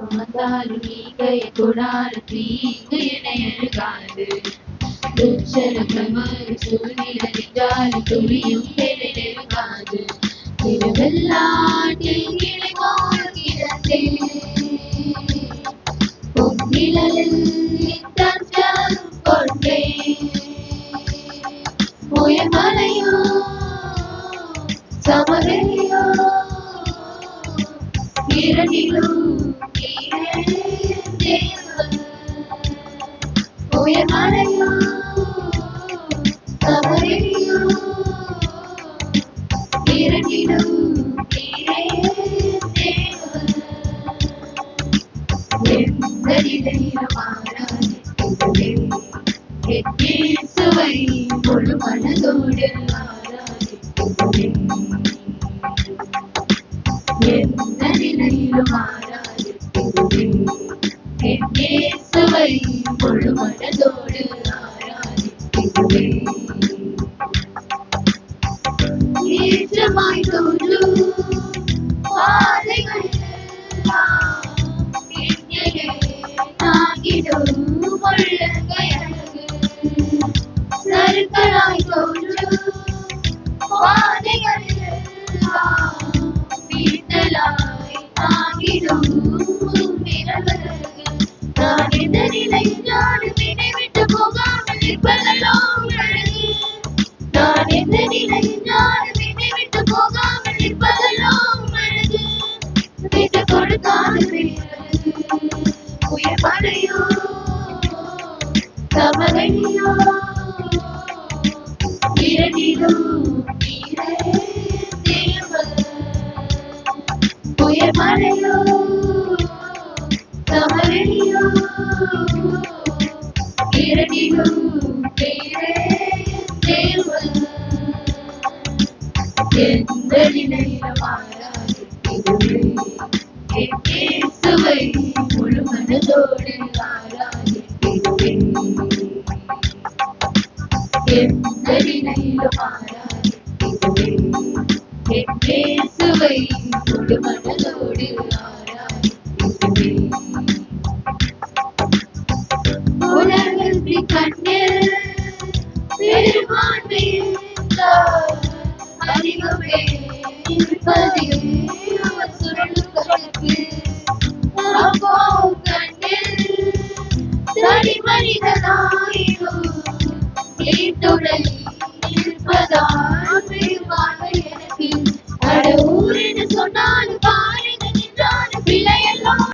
வந்தாலும் நீங்க கூடாது தீங்கு என எழுகாது துச்சரமாய் சூழ்நிலைஞ்சாலும் துளியும் நெருங்காது திருவெல்லாட்டின் கிளைமோர் கிடந்தே பொன்னிழலில் தஞ்சம் கொண்டே உயர்மலையோ சமவெளியோ இரண்டிலும் உயர்மலையோ சமவெளியோ இரண்டிலும் எந்த நிலையிலும் ஆராதிக்கிறதே சுவை முழு மனதோடு ஆராதிக்கிறதே எந்த நிலையிலும் ஆராதிக்கிறதே சுவை முழு மனதோடு ஆராதிக்கிறதே ஏற்றமாய் தோன்றும் பாதைகள் சருக்களாய் தோன்றும் பாதைகள் வீட்டலாய் ஆகிடும் நான் எந்த நிலை நானும் என்னை விட்டு போகாமல் இருப்பதெல்லாம் அழகு நான் எந்த நிலை நானும் என்னை விட்டு போகாமல் இருப்பதெல்லாம் அழகு விட்டு கொடுக்காது உயர்மலையோ சமவெளியோ இரண்டிலும் உயர்மலையோ சமவெளியோ இரண்டிலும் எந்த நிலையிலும் ஆராதிக்கிறதே சுவை முழு மனதோடு ஆராதிக்கிறதே எந்த நிலையிலும் ஆராதிக்கிறதே சுவை முழு மனதோடு ஆராதிக்கிறதே உலகத்தில் கண்ணில் பெருமான்மையில் அறிவுமே இருப்பதே அவர் சுருளுக்கு அப்போ கண்ணில் தனி மனிதனாயிரும் துணை இருப்பதால் பெருமாள் எனக்கு அட ஊர் என்று சொன்னாலும்